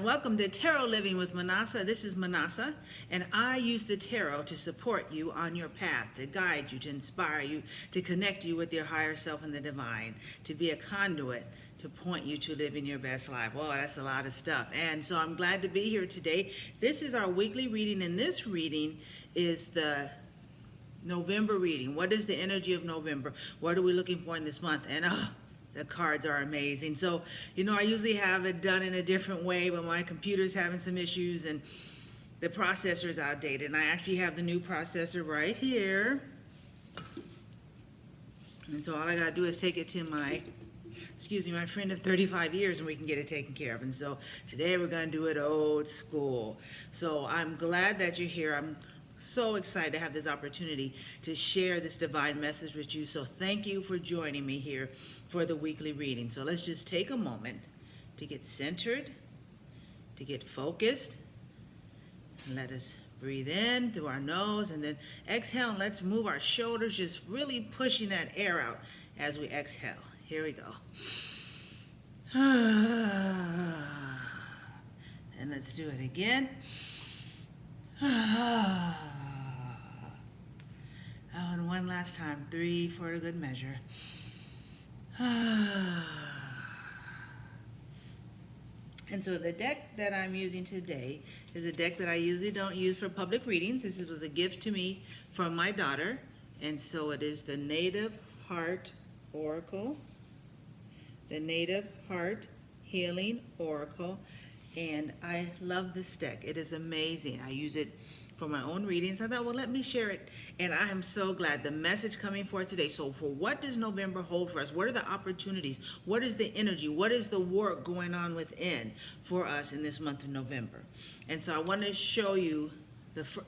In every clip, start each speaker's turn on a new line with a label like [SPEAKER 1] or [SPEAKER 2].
[SPEAKER 1] welcome to Tarot Living with Manasa. This is Manasa, and I use the tarot to support you on your path, to guide you, to inspire you, to connect you with your higher self and the divine, to be a conduit to point you to living your best life. Whoa, that's a lot of stuff. And so I'm glad to be here today. This is our weekly reading, and this reading is the November reading. What is the energy of November? What are we looking for in this month? And the cards are amazing. So, I usually have it done in a different way, but my computer's having some issues and the processor is outdated. And I actually have the new processor right here. And so all I gotta do is take it to my friend of 35 years, and we can get it taken care of. And so today we're gonna do it old school. So I'm glad that you're here. I'm so excited to have this opportunity to share this divine message with you. So thank you for joining me here for the weekly reading. So let's just take a moment to get centered, to get focused. And let us breathe in through our nose and then exhale, and let's move our shoulders, just really pushing that air out as we exhale. Here we go. And let's do it again. And one last time, 3 for a good measure. And so the deck that I'm using today is a deck that I usually don't use for public readings. This was a gift to me from my daughter. And so it is the Native Heart Oracle, the Native Heart Healing Oracle. And I love this deck. It is amazing. I use it for my own readings. I thought, well, let me share it. And I am so glad the message coming for today. So for what does November hold for us? What are the opportunities? What is the energy? What is the work going on within for us in this month of November? And so I want to show you,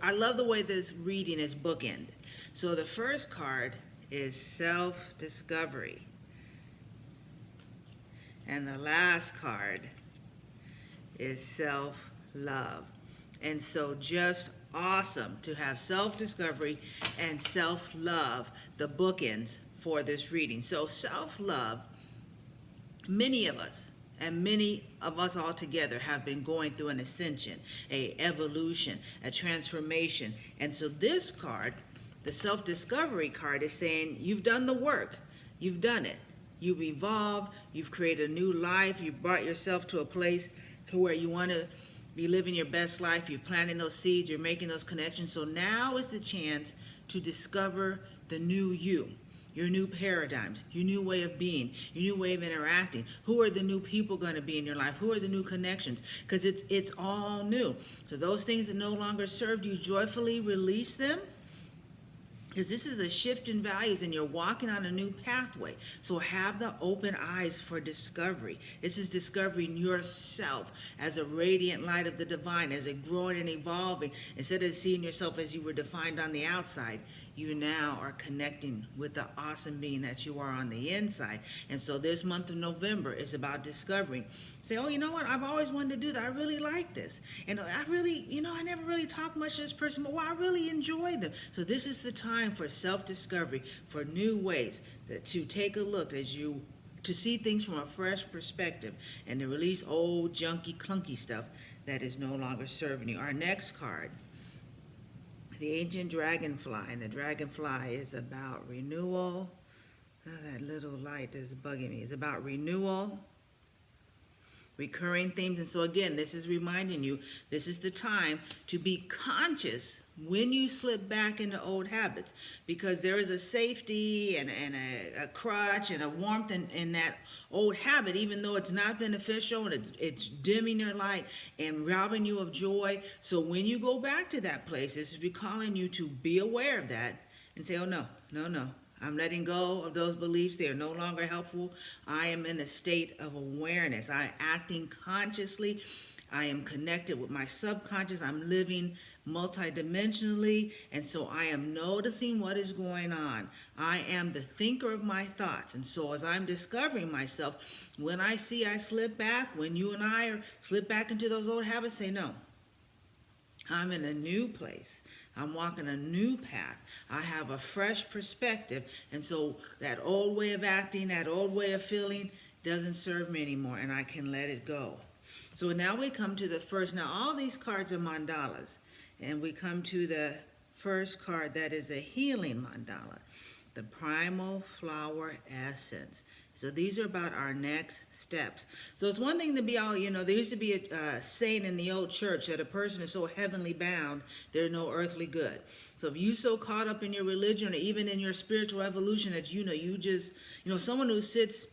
[SPEAKER 1] I love the way this reading is bookended. So the first card is self-discovery. And the last card is self-love. And so just awesome to have self-discovery and self-love, the bookends for this reading. So self-love, many of us all together have been going through an ascension, a evolution, a transformation. And so this card, the self-discovery card, is saying you've done the work, you've done it. You've evolved, you've created a new life, you've brought yourself to a place to where you want to be living your best life. You're planting those seeds, you're making those connections. So now is the chance to discover the new you, your new paradigms, your new way of being, your new way of interacting. Who are the new people going to be in your life? Who are the new connections? Because it's all new. So those things that no longer served you, joyfully release them. Because this is a shift in values and you're walking on a new pathway. So have the open eyes for discovery. This is discovering yourself as a radiant light of the divine, as a growing and evolving. Instead of seeing yourself as you were defined on the outside, you now are connecting with the awesome being that you are on the inside. And so this month of November is about discovering. Say, oh, you know what? I've always wanted to do that. I really like this. And I really, I never really talk much to this person, but I really enjoy them. So this is the time for self-discovery, for new ways to take a look to see things from a fresh perspective and to release old, junky, clunky stuff that is no longer serving you. Our next card, the ancient dragonfly, and the dragonfly is about renewal. Oh, that little light is bugging me. It's about renewal, recurring themes. And so again, this is reminding you, this is the time to be conscious when you slip back into old habits, because there is a safety and a crutch and a warmth in that old habit, even though it's not beneficial and it's dimming your light and robbing you of joy. So when you go back to that place, this is calling you to be aware of that and say, oh no, I'm letting go of those beliefs. They are no longer helpful. I am in a state of awareness. I'm acting consciously. I am connected with my subconscious. I'm living multidimensionally, and so I am noticing what is going on. I am the thinker of my thoughts, and so as I'm discovering myself, when I see I slip back, when you and I slip back into those old habits, say no. I'm in a new place. I'm walking a new path. I have a fresh perspective, and so that old way of acting, that old way of feeling doesn't serve me anymore, and I can let it go. So now we come to the first. Now all these cards are mandalas. And we come to the first card that is a healing mandala. The primal flower essence. So these are about our next steps. So it's one thing to be all, there used to be a saying in the old church that a person is so heavenly bound, they're no earthly good. So if you so caught up in your religion or even in your spiritual evolution that you just, someone who sits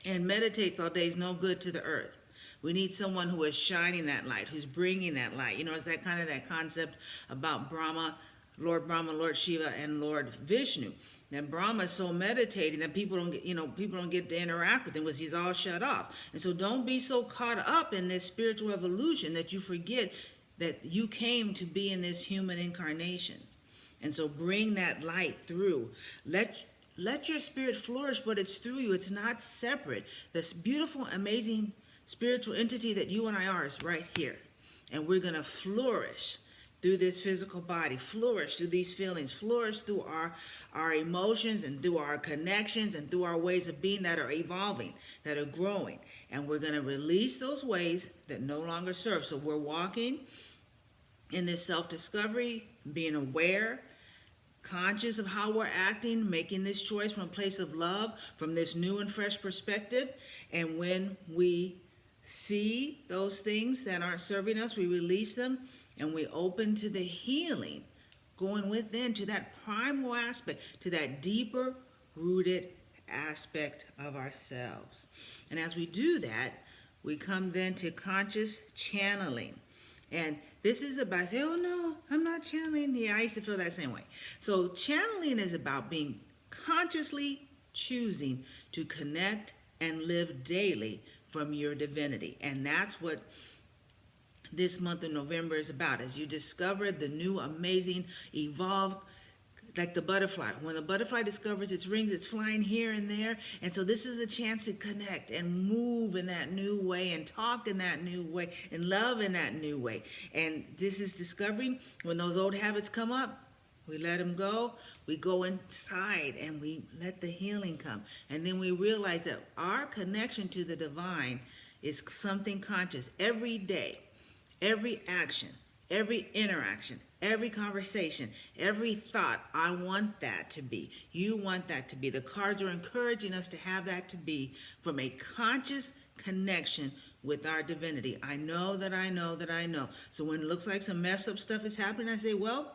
[SPEAKER 1] and meditates all day is no good to the earth. We need someone who is shining that light, who's bringing that light. It's that kind of that concept about Brahma, Lord Shiva, and Lord Vishnu. Now Brahma is so meditating that people don't get to interact with him because he's all shut off. And so don't be so caught up in this spiritual evolution that you forget that you came to be in this human incarnation. And so bring that light through. Let your spirit flourish, but it's through you. It's not separate. This beautiful, amazing spiritual entity that you and I are is right here. And we're going to flourish through this physical body, flourish through these feelings, flourish through our emotions and through our connections and through our ways of being that are evolving, that are growing. And we're going to release those ways that no longer serve. So we're walking in this self-discovery, being aware, conscious of how we're acting, making this choice from a place of love, from this new and fresh perspective. And when we see those things that aren't serving us, we release them and we open to the healing, going within to that primal aspect, to that deeper rooted aspect of ourselves. And as we do that, we come then to conscious channeling. And this is about, say, oh no, I'm not channeling. Yeah, I used to feel that same way. So channeling is about being consciously choosing to connect and live daily from your divinity. And that's what this month of November is about, as you discover the new, amazing, evolved, like the butterfly. When the butterfly discovers its wings, it's flying here and there. And so this is a chance to connect and move in that new way and talk in that new way and love in that new way. And this is discovering when those old habits come up, we let them go. We go inside and we let the healing come. And then we realize that our connection to the divine is something conscious every day. Every action, every interaction, every conversation, every thought, I want that to be. You want that to be. The cards are encouraging us to have that to be from a conscious connection with our divinity. I know that I know that I know. So when it looks like some messed up stuff is happening, I say, well,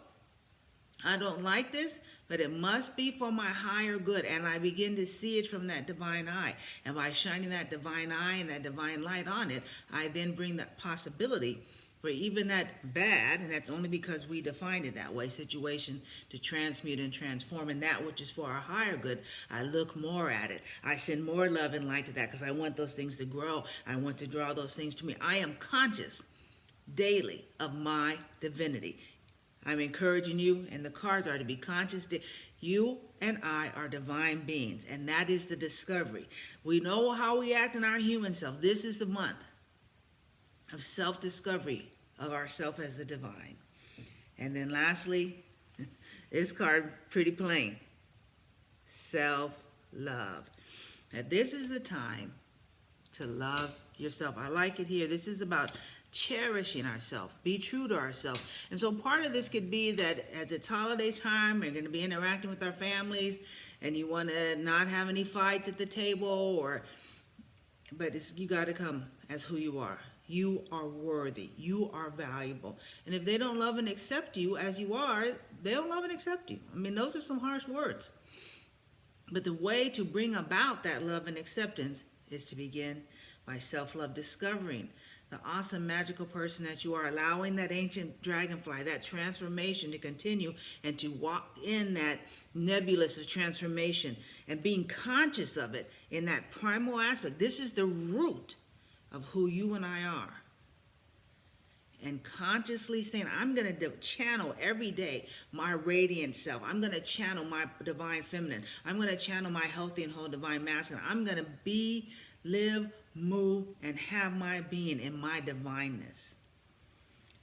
[SPEAKER 1] I don't like this, but it must be for my higher good. And I begin to see it from that divine eye. And by shining that divine eye and that divine light on it, I then bring that possibility for even that bad, and that's only because we defined it that way, situation to transmute and transform, and that which is for our higher good, I look more at it. I send more love and light to that because I want those things to grow. I want to draw those things to me. I am conscious daily of my divinity. I'm encouraging you, and the cards are to be conscious. You and I are divine beings, and that is the discovery. We know how we act in our human self. This is the month of self-discovery of ourself as the divine. And then lastly, this card, pretty plain, self-love. Now this is the time to love yourself. I like it here. This is about cherishing ourselves, be true to ourselves. And so part of this could be that as it's holiday time, we're going to be interacting with our families, and you want to not have any fights at the table, but you got to come as who you are. You are worthy. You are valuable. And if they don't love and accept you as you are, they don't love and accept you. I mean, those are some harsh words. But the way to bring about that love and acceptance is to begin by self-love, discovering the awesome, magical person that you are, allowing that ancient dragonfly, that transformation to continue and to walk in that nebulous of transformation and being conscious of it in that primal aspect. This is the root of who you and I are. And consciously saying, I'm going to channel every day my radiant self. I'm going to channel my divine feminine. I'm going to channel my healthy and whole divine masculine. I'm going to be, live, move, and have my being in my divineness.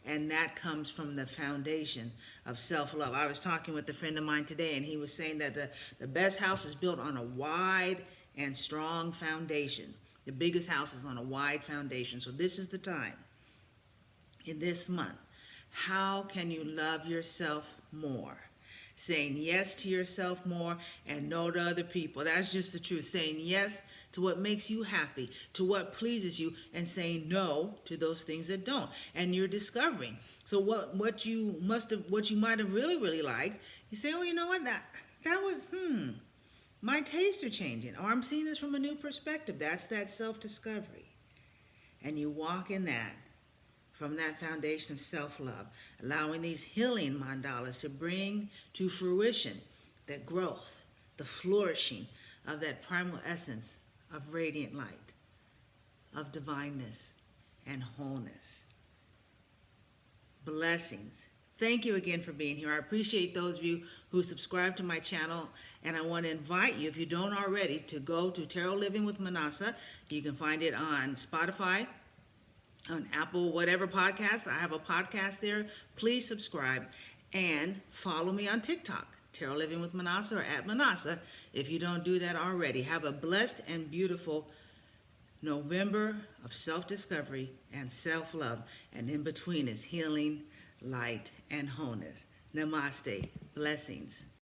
[SPEAKER 1] And that comes from the foundation of self-love. I was talking with a friend of mine today, and he was saying that the best house is built on a wide and strong foundation. The biggest house is on a wide foundation. So this is the time in this month. How can you love yourself more? Saying yes to yourself more and no to other people. That's just the truth. Saying yes to what makes you happy, to what pleases you, and saying no to those things that don't. And you're discovering. So what you might have really liked, you say, oh, you know what, that was my tastes are changing, or I'm seeing this from a new perspective. That's that self-discovery. And you walk in that from that foundation of self-love, allowing these healing mandalas to bring to fruition the growth, the flourishing of that primal essence of radiant light, of divineness and wholeness. Blessings. Thank you again for being here. I appreciate those of you who subscribe to my channel, and I want to invite you, if you don't already, to go to Tarot Living with Manasa. You can find it on Spotify, on Apple, whatever podcast. I have a podcast there. Please subscribe and follow me on TikTok, Tarot Living with Manasa, or at Manasa, if you don't do that already. Have a blessed and beautiful November of self-discovery and self-love, and in between is healing, light, and wholeness. Namaste. Blessings.